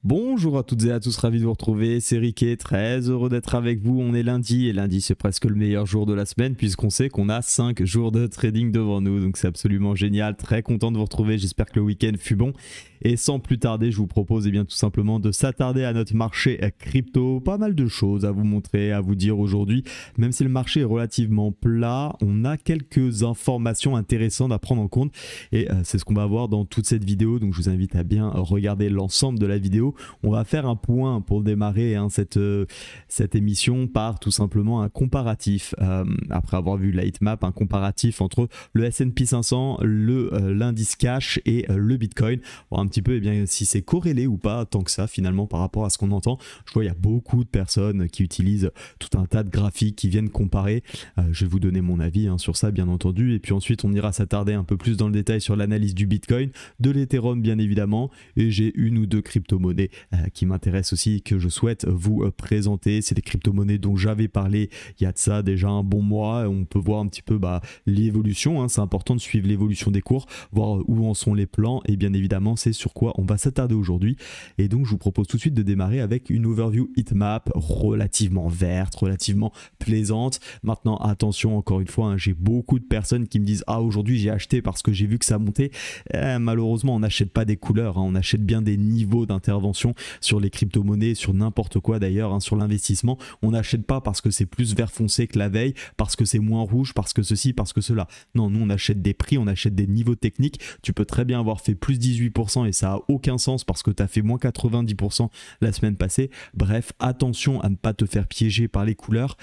Bonjour à toutes et à tous, ravi de vous retrouver, c'est Riquet, très heureux d'être avec vous. On est lundi et lundi c'est presque le meilleur jour de la semaine puisqu'on sait qu'on a 5 jours de trading devant nous, donc c'est absolument génial, très content de vous retrouver, j'espère que le week-end fut bon. Et sans plus tarder, je vous propose tout simplement de s'attarder à notre marché crypto, pas mal de choses à vous montrer, à vous dire aujourd'hui, même si le marché est relativement plat, on a quelques informations intéressantes à prendre en compte et c'est ce qu'on va voir dans toute cette vidéo, donc je vous invite à bien regarder l'ensemble de la vidéo. On va faire un point pour démarrer cette émission par tout simplement un comparatif, après avoir vu la heatmap, un comparatif entre le S&P 500, l'indice cash et le Bitcoin, voir un petit peu si c'est corrélé ou pas tant que ça finalement par rapport à ce qu'on entend. Je vois il y a beaucoup de personnes qui utilisent tout un tas de graphiques qui viennent comparer. Je vais vous donner mon avis sur ça bien entendu, et puis ensuite on ira s'attarder un peu plus dans le détail sur l'analyse du Bitcoin, de l'Ethereum bien évidemment, et j'ai une ou deux crypto-monnaies qui m'intéressent aussi, que je souhaite vous présenter. C'est des crypto-monnaies dont j'avais parlé il y a de ça déjà un bon mois. On peut voir un petit peu l'évolution, c'est important de suivre l'évolution des cours, voir où en sont les plans, et bien évidemment c'est sur quoi on va s'attarder aujourd'hui. Et donc je vous propose tout de suite de démarrer avec une overview heatmap relativement verte, relativement plaisante. Maintenant attention, encore une fois, j'ai beaucoup de personnes qui me disent aujourd'hui j'ai acheté parce que j'ai vu que ça montait. Malheureusement on n'achète pas des couleurs, on achète bien des niveaux d'intervention sur les crypto-monnaies, sur n'importe quoi d'ailleurs, sur l'investissement. On n'achète pas parce que c'est plus vert foncé que la veille, parce que c'est moins rouge, parce que ceci, parce que cela. Non, nous on achète des prix, on achète des niveaux techniques. Tu peux très bien avoir fait plus 18% et ça a aucun sens parce que tu as fait moins 90% la semaine passée. Bref, attention à ne pas te faire piéger par les couleurs.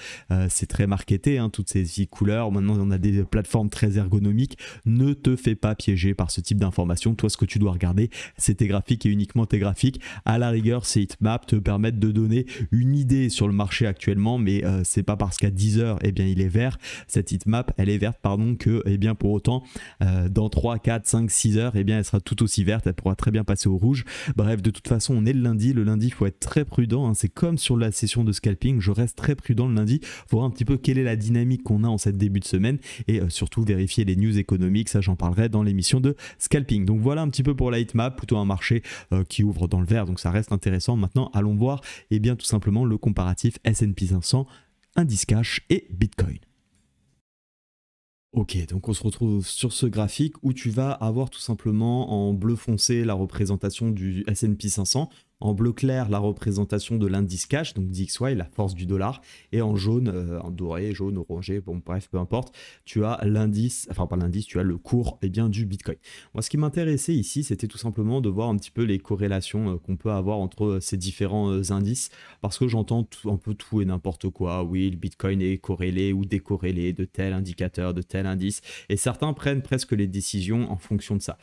C'est très marketé, toutes ces couleurs. Maintenant on a des plateformes très ergonomiques. Ne te fais pas piéger par ce type d'informations. Toi, ce que tu dois regarder, c'est tes graphiques et uniquement tes graphiques. À la rigueur, ces heatmaps te permettent de donner une idée sur le marché actuellement, mais c'est pas parce qu'à 10 heures il est vert, cette heatmap elle est verte que pour autant dans 3, 4, 5, 6 heures elle sera tout aussi verte, elle pourra très bien passer au rouge. Bref, de toute façon on est le lundi il faut être très prudent, c'est comme sur la session de scalping, je reste très prudent le lundi, faut voir un petit peu quelle est la dynamique qu'on a en cette début de semaine et surtout vérifier les news économiques, ça j'en parlerai dans l'émission de scalping. Donc voilà un petit peu pour la heatmap, plutôt un marché qui ouvre dans le vert, donc ça reste intéressant. Maintenant allons voir tout simplement le comparatif S&P 500, indice cash et Bitcoin. Ok, donc on se retrouve sur ce graphique où tu vas avoir tout simplement en bleu foncé la représentation du S&P 500, en bleu clair la représentation de l'indice cash, donc DXY, la force du dollar, et en jaune, en doré, jaune, orangé, bon bref, peu importe, tu as l'indice, enfin pas l'indice, tu as le cours du Bitcoin. Moi ce qui m'intéressait ici, c'était tout simplement de voir un petit peu les corrélations qu'on peut avoir entre ces différents indices, parce que j'entends un peu tout et n'importe quoi. Oui, le Bitcoin est corrélé ou décorrélé de tel indicateur, de tel indice, et certains prennent presque les décisions en fonction de ça.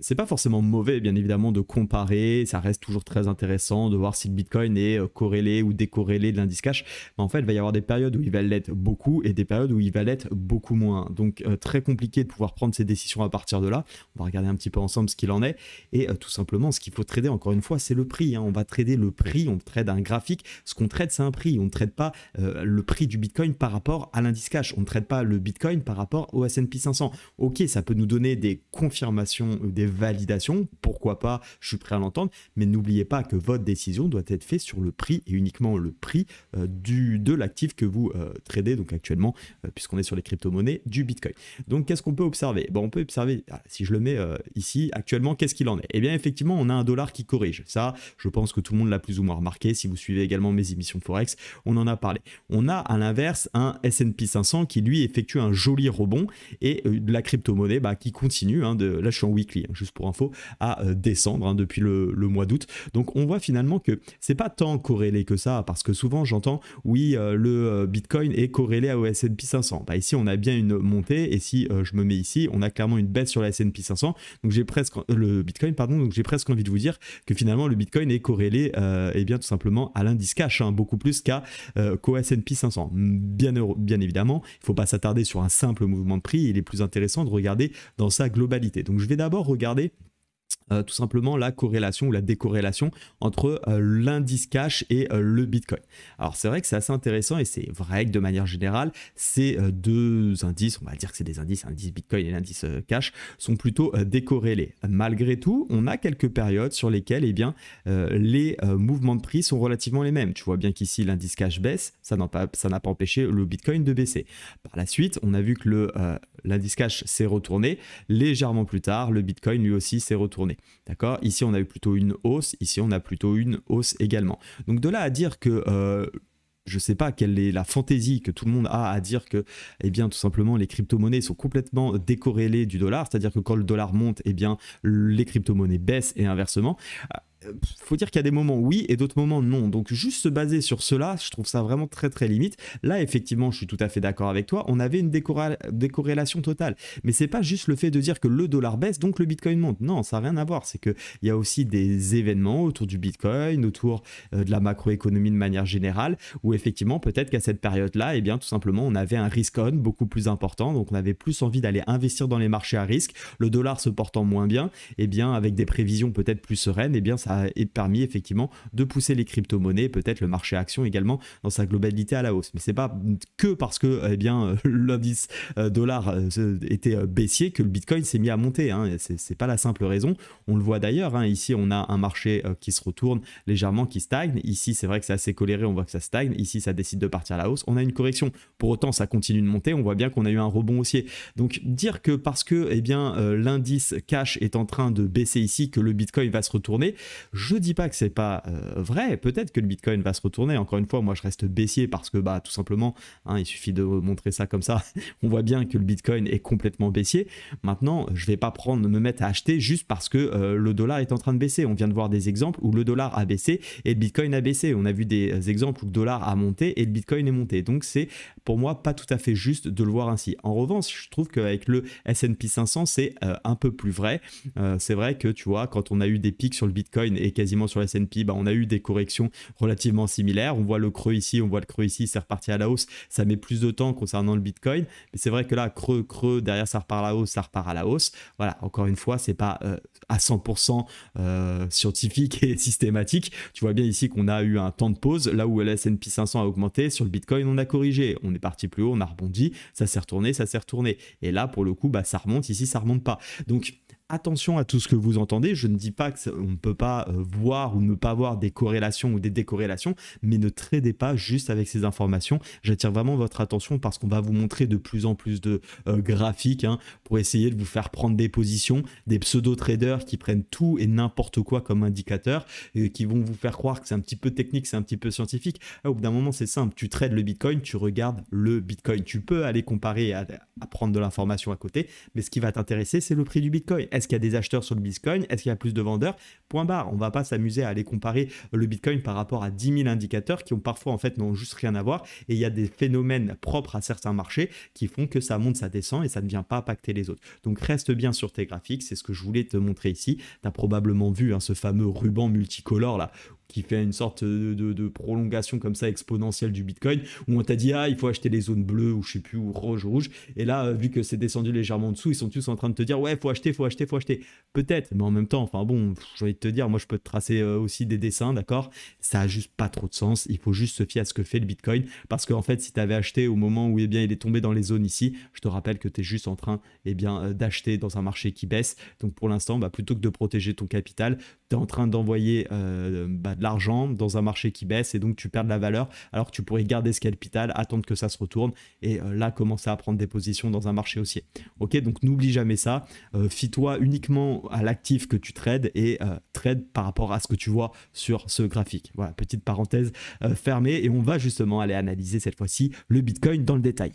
C'est pas forcément mauvais, bien évidemment, de comparer, ça reste toujours très intéressant de voir si le Bitcoin est corrélé ou décorrélé de l'indice cash, mais en fait il va y avoir des périodes où il va l'être beaucoup et des périodes où il va l'être beaucoup moins, donc très compliqué de pouvoir prendre ces décisions à partir de là. On va regarder un petit peu ensemble ce qu'il en est, et tout simplement ce qu'il faut trader encore une fois c'est le prix, on va trader le prix, on trade un graphique, ce qu'on trade c'est un prix, on ne trade pas le prix du Bitcoin par rapport à l'indice cash, on ne trade pas le Bitcoin par rapport au S&P 500. Ok, ça peut nous donner des confirmations, des validations, pourquoi pas, je suis prêt à l'entendre, mais n'oubliez pas que votre décision doit être faite sur le prix et uniquement le prix de l'actif que vous tradez, donc actuellement, puisqu'on est sur les crypto-monnaies, du Bitcoin. Donc qu'est-ce qu'on peut observer? On peut observer, si je le mets ici, actuellement, qu'est-ce qu'il en est? Effectivement, on a un dollar qui corrige. Ça, je pense que tout le monde l'a plus ou moins remarqué. Si vous suivez également mes émissions Forex, on en a parlé. On a à l'inverse un S&P 500 qui lui effectue un joli rebond et de la crypto-monnaie qui continue, là je suis en weekly, juste pour info, à descendre depuis le mois d'août. Donc on voit finalement que c'est pas tant corrélé que ça, parce que souvent j'entends oui le Bitcoin est corrélé au S&P 500. Ici on a bien une montée, et si je me mets ici, on a clairement une baisse sur la S&P 500, donc j'ai presque le Bitcoin, pardon, donc j'ai presque envie de vous dire que finalement le Bitcoin est corrélé tout simplement à l'indice cash, beaucoup plus qu'au S&P 500. Bien évidemment, il faut pas s'attarder sur un simple mouvement de prix, il est plus intéressant de regarder dans sa globalité. Donc je vais d'abord regarder tout simplement la corrélation ou la décorrélation entre l'indice cash et le Bitcoin. Alors c'est vrai que c'est assez intéressant et c'est vrai que de manière générale, ces deux indices, on va dire que c'est des indices, l'indice Bitcoin et l'indice cash, sont plutôt décorrélés. Malgré tout, on a quelques périodes sur lesquelles eh bien, les mouvements de prix sont relativement les mêmes. Tu vois bien qu'ici l'indice cash baisse, ça n'a pas empêché le Bitcoin de baisser. Par la suite, on a vu que l'indice cash s'est retourné. Légèrement plus tard, le Bitcoin lui aussi s'est retourné. D'accord? Ici, on a eu plutôt une hausse. Ici, on a plutôt une hausse également. Donc, de là à dire que je ne sais pas quelle est la fantaisie que tout le monde a à dire que, eh bien, tout simplement, les crypto-monnaies sont complètement décorrélées du dollar. C'est-à-dire que quand le dollar monte, eh bien, les crypto-monnaies baissent et inversement. Faut dire qu'il y a des moments oui et d'autres moments non. Donc juste se baser sur cela, je trouve ça vraiment très très limite. Là effectivement, je suis tout à fait d'accord avec toi, on avait une décorrélation totale. Mais c'est pas juste le fait de dire que le dollar baisse donc le Bitcoin monte. Non, ça n'a rien à voir. C'est qu'il y a aussi des événements autour du Bitcoin, autour de la macroéconomie de manière générale, où effectivement peut-être qu'à cette période-là, eh bien tout simplement on avait un risk on beaucoup plus important. Donc on avait plus envie d'aller investir dans les marchés à risque. Le dollar se portant moins bien, eh bien avec des prévisions peut-être plus sereines, eh bien ça a permis effectivement de pousser les crypto-monnaies, peut-être le marché action également dans sa globalité à la hausse. Mais c'est pas que parce que eh bien l'indice dollar était baissier que le Bitcoin s'est mis à monter. Hein. C'est pas la simple raison. On le voit d'ailleurs. Hein. Ici, on a un marché qui se retourne légèrement, qui stagne. Ici, c'est vrai que c'est assez coléré. On voit que ça stagne. Ici, ça décide de partir à la hausse. On a une correction. Pour autant, ça continue de monter. On voit bien qu'on a eu un rebond haussier. Donc, dire que parce que eh bien l'indice cash est en train de baisser ici, que le Bitcoin va se retourner, je dis pas que c'est pas vrai, peut-être que le Bitcoin va se retourner. Encore une fois, moi je reste baissier parce que tout simplement, hein, il suffit de montrer ça comme ça, on voit bien que le Bitcoin est complètement baissier. Maintenant, je vais pas me mettre à acheter juste parce que le dollar est en train de baisser. On vient de voir des exemples où le dollar a baissé et le Bitcoin a baissé. On a vu des exemples où le dollar a monté et le Bitcoin est monté. Donc c'est pour moi pas tout à fait juste de le voir ainsi. En revanche, je trouve qu'avec le S&P 500, c'est un peu plus vrai. C'est vrai que tu vois, quand on a eu des pics sur le Bitcoin et quasiment sur le S&P, on a eu des corrections relativement similaires. On voit le creux ici, c'est reparti à la hausse. Ça met plus de temps concernant le Bitcoin, mais c'est vrai que là, creux, derrière ça repart à la hausse, ça repart à la hausse. Voilà, encore une fois, c'est pas à 100% scientifique et systématique. Tu vois bien ici qu'on a eu un temps de pause, là où le S&P 500 a augmenté, sur le Bitcoin, on a corrigé. On est parti plus haut, on a rebondi, ça s'est retourné. Et là, pour le coup, ça remonte, ici, ça remonte pas. Donc, attention à tout ce que vous entendez, je ne dis pas qu'on ne peut pas voir ou ne pas voir des corrélations ou des décorrélations, mais ne tradez pas juste avec ces informations. J'attire vraiment votre attention parce qu'on va vous montrer de plus en plus de graphiques pour essayer de vous faire prendre des positions, des pseudo-traders qui prennent tout et n'importe quoi comme indicateur, qui vont vous faire croire que c'est un petit peu technique, c'est un petit peu scientifique. Au bout d'un moment, c'est simple, tu trades le Bitcoin, tu regardes le Bitcoin. Tu peux aller comparer à prendre de l'information à côté, mais ce qui va t'intéresser, c'est le prix du Bitcoin. Est-ce qu'il y a des acheteurs sur le Bitcoin? Est-ce qu'il y a plus de vendeurs? Point barre. On ne va pas s'amuser à aller comparer le Bitcoin par rapport à 10 000 indicateurs qui ont parfois en fait n'ont juste rien à voir. Et il y a des phénomènes propres à certains marchés qui font que ça monte, ça descend et ça ne vient pas impacter les autres. Donc reste bien sur tes graphiques. C'est ce que je voulais te montrer ici. Tu as probablement vu ce fameux ruban multicolore là, qui fait une sorte de prolongation comme ça exponentielle du Bitcoin, où on t'a dit il faut acheter les zones bleues ou je sais plus, ou rouge. Et là, vu que c'est descendu légèrement en dessous, ils sont tous en train de te dire ouais, faut acheter. Peut-être, mais en même temps, j'ai envie de te dire, moi je peux te tracer aussi des dessins, d'accord? Ça a juste pas trop de sens. Il faut juste se fier à ce que fait le Bitcoin, parce qu'en fait, si tu avais acheté au moment où il est tombé dans les zones ici, je te rappelle que tu es juste en train d'acheter dans un marché qui baisse. Donc pour l'instant, plutôt que de protéger ton capital, tu es en train d'envoyer de l'argent dans un marché qui baisse et donc tu perds de la valeur alors que tu pourrais garder ce capital, attendre que ça se retourne et là commencer à prendre des positions dans un marché haussier. Ok, donc n'oublie jamais ça, fie-toi uniquement à l'actif que tu trades et trade par rapport à ce que tu vois sur ce graphique. Voilà, petite parenthèse fermée et on va justement aller analyser cette fois-ci le Bitcoin dans le détail.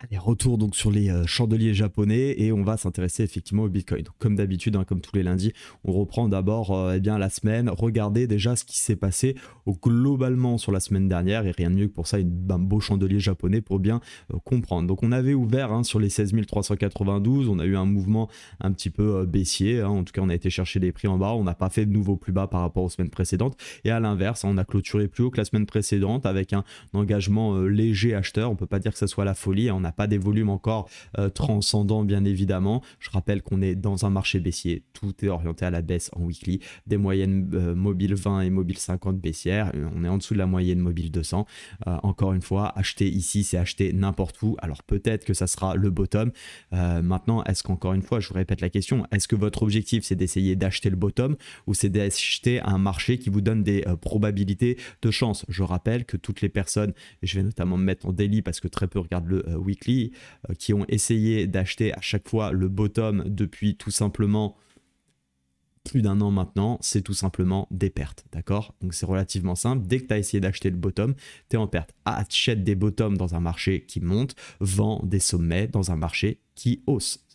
Allez, retour donc sur les chandeliers japonais et on va s'intéresser effectivement au Bitcoin. Donc, comme d'habitude, comme tous les lundis, on reprend d'abord la semaine, regardez déjà ce qui s'est passé globalement sur la semaine dernière et rien de mieux que pour ça un beau chandelier japonais pour bien comprendre. Donc on avait ouvert sur les 16 392, on a eu un mouvement un petit peu baissier, en tout cas on a été chercher des prix en bas, on n'a pas fait de nouveau plus bas par rapport aux semaines précédentes et à l'inverse, on a clôturé plus haut que la semaine précédente avec un engagement léger acheteur, on peut pas dire que ça soit la folie, on a n'a pas des volumes encore transcendants bien évidemment. Je rappelle qu'on est dans un marché baissier, tout est orienté à la baisse en weekly, des moyennes mobile 20 et mobile 50 baissières, on est en dessous de la moyenne mobile 200. Encore une fois, acheter ici c'est acheter n'importe où, alors peut-être que ça sera le bottom. Maintenant, est-ce qu'encore une fois, je vous répète la question, est-ce que votre objectif c'est d'essayer d'acheter le bottom ou c'est d'acheter un marché qui vous donne des probabilités de chance? Je rappelle que toutes les personnes, et je vais notamment me mettre en daily parce que très peu regardent le weekly, qui ont essayé d'acheter à chaque fois le bottom depuis tout simplement plus d'un an maintenant, c'est tout simplement des pertes, d'accord? Donc c'est relativement simple, dès que tu as essayé d'acheter le bottom, tu es en perte. Achète des bottoms dans un marché qui monte, vend des sommets dans un marché qui hausse,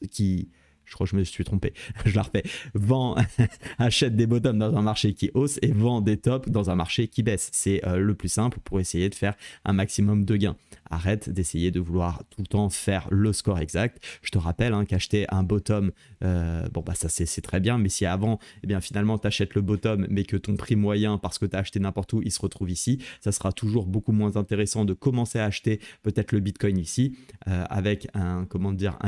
je crois que je me suis trompé, je la refais. Achète des bottoms dans un marché qui hausse et vend des tops dans un marché qui baisse. C'est le plus simple pour essayer de faire un maximum de gains. Arrête d'essayer de vouloir tout le temps faire le score exact. Je te rappelle qu'acheter un bottom, bon bah ça c'est très bien, mais si avant, eh bien finalement tu achètes le bottom, mais que ton prix moyen, parce que tu as acheté n'importe où, il se retrouve ici, ça sera toujours beaucoup moins intéressant de commencer à acheter peut-être le Bitcoin ici, avec un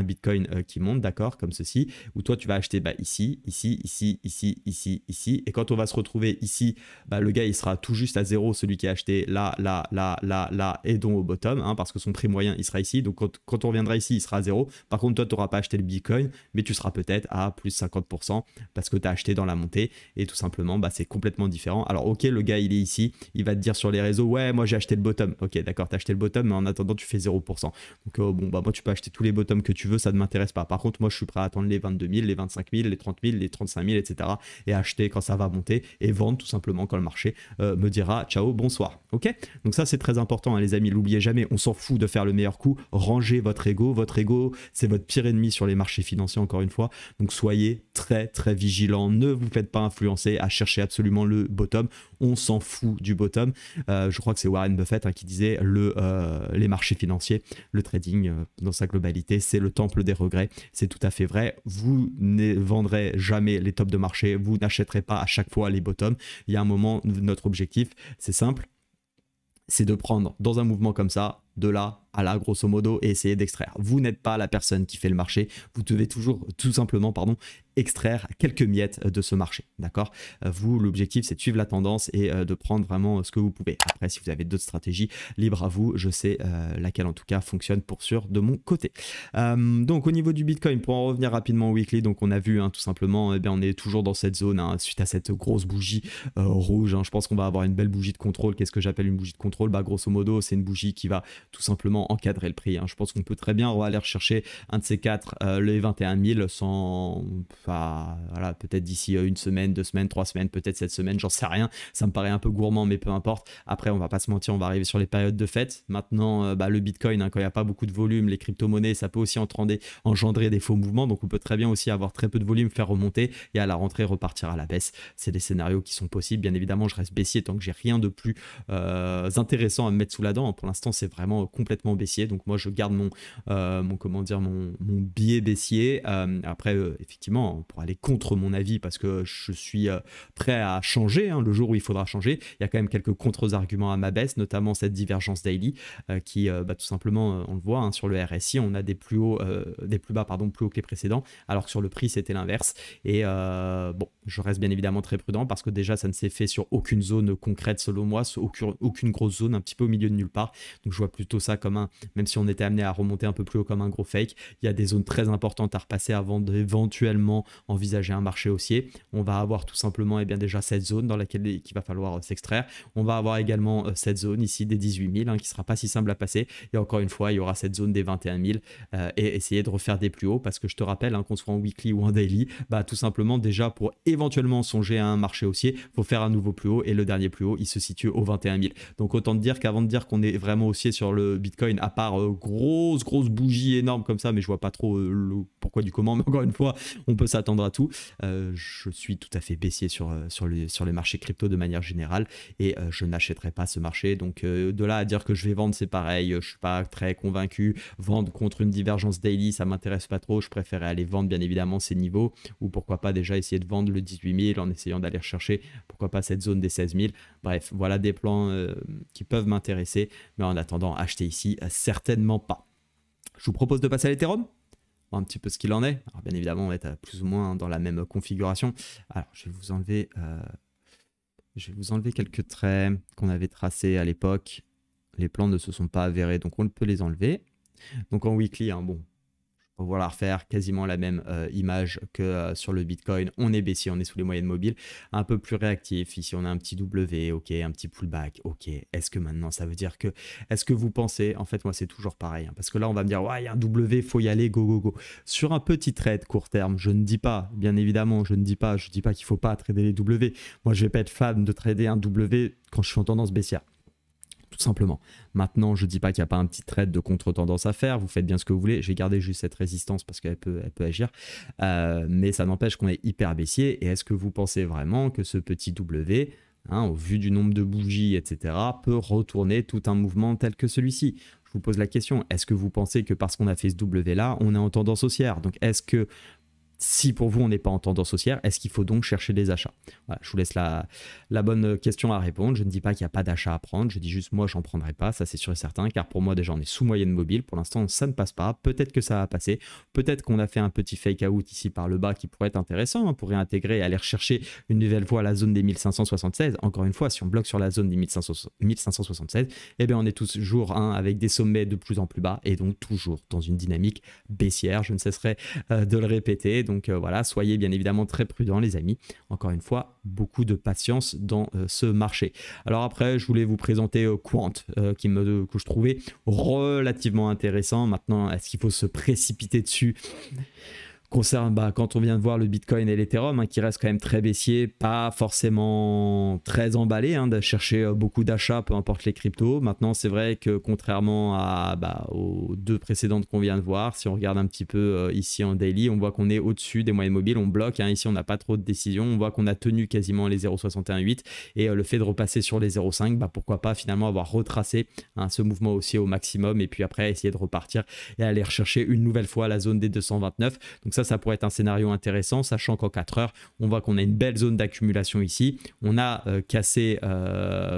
Bitcoin qui monte, d'accord, comme ceci, où toi tu vas acheter ici, ici, ici, ici, ici, ici, et quand on va se retrouver ici, le gars il sera tout juste à zéro, celui qui a acheté là, là, là, là, là, et donc au bottom, parce que son prix moyen il sera ici, donc quand on reviendra ici il sera à zéro. Par contre toi tu n'auras pas acheté le Bitcoin, mais tu seras peut-être à plus 50% parce que tu as acheté dans la montée, et tout simplement c'est complètement différent. Alors ok, le gars il est ici, il va te dire sur les réseaux, ouais moi j'ai acheté le bottom, ok d'accord, tu as acheté le bottom, mais en attendant tu fais 0%. Donc moi tu peux acheter tous les bottoms que tu veux, ça ne m'intéresse pas. Par contre moi je suis prêt à attendre les 22 000, les 25 000, les 30 000, les 35 000, etc. et acheter quand ça va monter et vendre tout simplement quand le marché me dira ciao, bonsoir. Ok, donc ça c'est très important les amis, l'oubliez jamais, on s'en fout de faire le meilleur coup, rangez votre ego c'est votre pire ennemi sur les marchés financiers encore une fois, donc soyez très très vigilants, ne vous faites pas influencer à chercher absolument le bottom, on s'en fout du bottom. Je crois que c'est Warren Buffett qui disait les marchés financiers, le trading dans sa globalité, c'est le temple des regrets. C'est tout à fait vrai. Vous ne vendrez jamais les tops de marché, vous n'achèterez pas à chaque fois les bottoms. Il y a un moment, notre objectif, c'est simple, c'est de prendre dans un mouvement comme ça, de là à là, grosso modo, et essayer d'extraire. Vous n'êtes pas la personne qui fait le marché, vous devez toujours, tout simplement, extraire quelques miettes de ce marché, d'accord? Vous, l'objectif, c'est de suivre la tendance et de prendre vraiment ce que vous pouvez. Après, si vous avez d'autres stratégies, libre à vous, je sais laquelle en tout cas fonctionne pour sûr de mon côté. Donc au niveau du Bitcoin, pour en revenir rapidement au weekly, donc on a vu tout simplement, on est toujours dans cette zone suite à cette grosse bougie rouge. Je pense qu'on va avoir une belle bougie de contrôle. Qu'est-ce que j'appelle une bougie de contrôle? Grosso modo, c'est une bougie qui va tout simplement encadrer le prix. Je pense qu'on peut très bien aller rechercher un de ces quatre, les 21 000 sans... voilà, peut-être d'ici une semaine, 2 semaines, 3 semaines, peut-être cette semaine, j'en sais rien. Ça me paraît un peu gourmand, mais peu importe. Après, on va pas se mentir, on va arriver sur les périodes de fête. Maintenant, le Bitcoin, quand il n'y a pas beaucoup de volume, les crypto-monnaies, ça peut aussi engendrer des faux mouvements. Donc, on peut très bien aussi avoir très peu de volume, faire remonter et à la rentrée repartir à la baisse. C'est des scénarios qui sont possibles. Bien évidemment, je reste baissier tant que j'ai rien de plus intéressant à me mettre sous la dent. Pour l'instant, c'est vraiment complètement baissier. Donc, moi, je garde mon biais baissier. Après, effectivement, pour aller contre mon avis, parce que je suis prêt à changer le jour où il faudra changer. Il y a quand même quelques contre-arguments à ma baisse, notamment cette divergence daily qui, tout simplement, on le voit sur le RSI, on a des plus bas que les précédents, alors que sur le prix, c'était l'inverse. Et bon, je reste bien évidemment très prudent parce que déjà, ça ne s'est fait sur aucune zone concrète selon moi, aucune grosse zone, un petit peu au milieu de nulle part. Donc, je vois plutôt ça comme même si on était amené à remonter un peu plus haut comme un gros fake, il y a des zones très importantes à repasser avant d'éventuellement envisager un marché haussier. On va avoir tout simplement déjà cette zone dans laquelle il va falloir s'extraire. On va avoir également cette zone ici des 18 000 qui sera pas si simple à passer. Et encore une fois, il y aura cette zone des 21 000 et essayer de refaire des plus hauts parce que je te rappelle qu'on soit en weekly ou en daily, tout simplement déjà pour éventuellement songer à un marché haussier, il faut faire un nouveau plus haut et le dernier plus haut, il se situe aux 21 000. Donc autant te dire qu'avant de dire qu'on est vraiment haussier sur le Bitcoin, à part grosse bougie énorme comme ça, mais je vois pas trop le pourquoi du comment, mais encore une fois, on peut s'attendre à tout. Je suis tout à fait baissier sur les marchés crypto de manière générale et je n'achèterai pas ce marché. Donc de là à dire que je vais vendre, c'est pareil, je suis pas très convaincu. Vendre contre une divergence daily, ça m'intéresse pas trop. Je préférais aller vendre bien évidemment ces niveaux ou pourquoi pas déjà essayer de vendre le 18 000 en essayant d'aller chercher pourquoi pas cette zone des 16 000. Bref, voilà des plans qui peuvent m'intéresser, mais en attendant, acheter ici, certainement pas. Je vous propose de passer à l'Ethereum, voir un petit peu ce qu'il en est. Alors bien évidemment, on va être plus ou moins dans la même configuration. Alors je vais vous enlever, quelques traits qu'on avait tracés à l'époque. Les plans ne se sont pas avérés, donc on peut les enlever. Donc en weekly, hein, bon, on va vouloir faire quasiment la même image que sur le Bitcoin. On est baissier, on est sous les moyennes mobiles, un peu plus réactif. Ici, on a un petit W, ok, un petit pullback, ok. Est-ce que maintenant, ça veut dire que... Est-ce que vous pensez... En fait, moi, c'est toujours pareil, hein, parce que là, on va me dire, ouais, il y a un W, faut y aller, go, go, go. Sur un petit trade court terme, je ne dis pas, bien évidemment, je dis pas qu'il ne faut pas trader les W. Moi, je ne vais pas être fan de trader un W quand je suis en tendance baissière. Tout simplement. Maintenant, je ne dis pas qu'il n'y a pas un petit trade de contre-tendance à faire. Vous faites bien ce que vous voulez. J'ai gardé juste cette résistance parce qu'elle peut agir. Mais ça n'empêche qu'on est hyper baissier. Et est-ce que vous pensez vraiment que ce petit W, hein, au vu du nombre de bougies, etc., peut retourner tout un mouvement tel que celui-ci? Je vous pose la question. Est-ce que vous pensez que parce qu'on a fait ce W-là, on est en tendance haussière? Donc, est-ce que si pour vous on n'est pas en tendance haussière, est-ce qu'il faut donc chercher des achats? Voilà, je vous laisse la bonne question à répondre. Je ne dis pas qu'il n'y a pas d'achat à prendre, je dis juste moi j'en prendrai pas, ça c'est sûr et certain, car pour moi déjà on est sous moyenne mobile, pour l'instant ça ne passe pas, peut-être que ça va passer, peut-être qu'on a fait un petit fake out ici par le bas qui pourrait être intéressant, hein, pour réintégrer et aller rechercher une nouvelle fois la zone des 1576. Encore une fois, si on bloque sur la zone des 1576, eh bien on est toujours avec des sommets de plus en plus bas et donc toujours dans une dynamique baissière, je ne cesserai de le répéter. Donc voilà, soyez bien évidemment très prudents les amis. Encore une fois, beaucoup de patience dans ce marché. Alors après, je voulais vous présenter Quant, que je trouvais relativement intéressant. Maintenant, est-ce qu'il faut se précipiter dessus? Concerne, quand on vient de voir le Bitcoin et l'Ethereum, hein, qui reste quand même très baissier, pas forcément très emballé, hein, de chercher beaucoup d'achats, peu importe les cryptos. Maintenant, c'est vrai que contrairement aux deux précédentes qu'on vient de voir, si on regarde un petit peu ici en daily, on voit qu'on est au-dessus des moyennes mobiles, on bloque, hein, ici on n'a pas trop de décisions, on voit qu'on a tenu quasiment les 0,618 et le fait de repasser sur les 0,5, pourquoi pas finalement avoir retracé, hein, ce mouvement haussier au maximum et puis après essayer de repartir et aller rechercher une nouvelle fois la zone des 229. Donc ça pourrait être un scénario intéressant, sachant qu'en 4 heures, on voit qu'on a une belle zone d'accumulation ici. On a cassé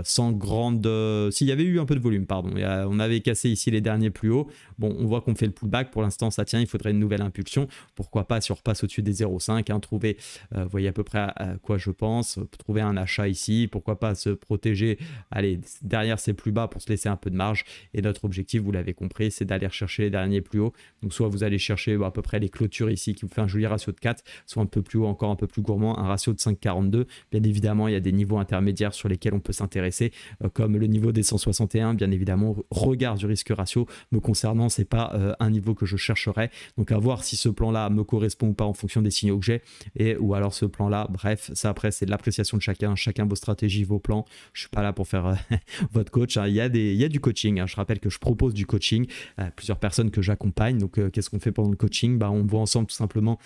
sans grande... S'il y avait eu un peu de volume, pardon. On avait cassé ici les derniers plus hauts. Bon, on voit qu'on fait le pullback. Pour l'instant, ça tient. Il faudrait une nouvelle impulsion. Pourquoi pas, si on repasse au-dessus des 0,5, hein, trouver, vous voyez à peu près à quoi je pense, trouver un achat ici. Pourquoi pas se protéger, allez, derrière ces plus bas pour se laisser un peu de marge. Et notre objectif, vous l'avez compris, c'est d'aller chercher les derniers plus hauts. Donc, soit vous allez chercher à peu près les clôtures ici qui vous fait un joli ratio de 4, soit un peu plus haut, encore un peu plus gourmand, un ratio de 5,42. Bien évidemment, il y a des niveaux intermédiaires sur lesquels on peut s'intéresser, comme le niveau des 161. Bien évidemment, regard du risque ratio me concernant, c'est pas un niveau que je chercherais. Donc à voir si ce plan-là me correspond ou pas en fonction des signaux que j'ai, ou alors ce plan-là. Bref, ça après c'est de l'appréciation de chacun vos stratégies, vos plans. Je suis pas là pour faire votre coach, hein. Il y a du coaching, hein. Je rappelle que je propose du coaching à plusieurs personnes que j'accompagne. Donc qu'est-ce qu'on fait pendant le coaching? On voit ensemble tout simplement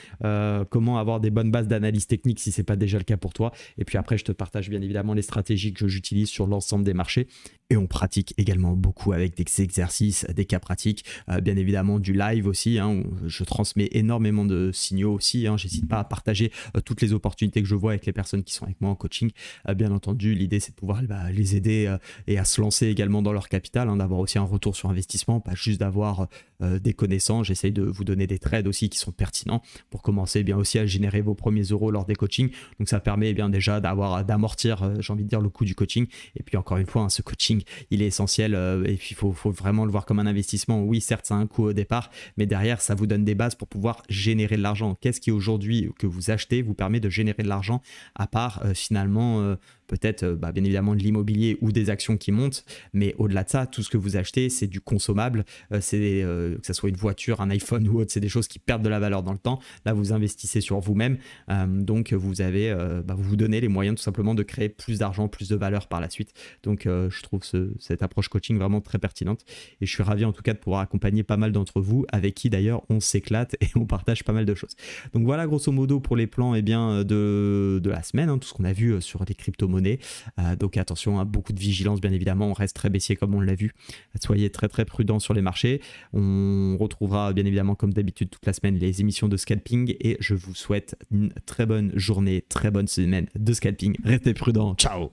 comment avoir des bonnes bases d'analyse technique si c'est pas déjà le cas pour toi. Et puis après, je te partage bien évidemment les stratégies que j'utilise sur l'ensemble des marchés. Et on pratique également beaucoup avec des exercices, des cas pratiques, bien évidemment du live aussi, hein, où je transmets énormément de signaux aussi, hein. J'hésite pas à partager toutes les opportunités que je vois avec les personnes qui sont avec moi en coaching. Bien entendu, l'idée c'est de pouvoir les aider et à se lancer également dans leur capital, hein, d'avoir aussi un retour sur investissement, pas juste d'avoir des connaissances. J'essaye de vous donner des trades aussi qui sont pertinents pour commencer bien aussi à générer vos premiers euros lors des coachings. Donc ça permet bien déjà d'amortir, j'ai envie de dire, le coût du coaching. Et puis encore une fois, hein, ce coaching, il est essentiel et puis il faut vraiment le voir comme un investissement. Oui, certes, ça a un coût au départ, mais derrière, ça vous donne des bases pour pouvoir générer de l'argent. Qu'est-ce qui aujourd'hui que vous achetez vous permet de générer de l'argent à part finalement peut-être bien évidemment de l'immobilier ou des actions qui montent, mais au-delà de ça, tout ce que vous achetez, c'est du consommable, que ce soit une voiture, un iPhone ou autre, c'est des choses qui perdent de la valeur dans le temps. Là, vous investissez sur vous-même, donc vous avez, vous vous donnez les moyens tout simplement de créer plus d'argent, plus de valeur par la suite. Donc je trouve cette approche coaching vraiment très pertinente et je suis ravi en tout cas de pouvoir accompagner pas mal d'entre vous avec qui d'ailleurs on s'éclate et on partage pas mal de choses. Donc voilà grosso modo pour les plans de la semaine, hein, tout ce qu'on a vu sur les crypto-monnaies. Donc attention, hein, beaucoup de vigilance bien évidemment, on reste très baissier comme on l'a vu. Soyez très très prudents sur les marchés. On retrouvera bien évidemment comme d'habitude toute la semaine les émissions de scalping et je vous souhaite une très bonne journée, très bonne semaine de scalping. Restez prudents, ciao.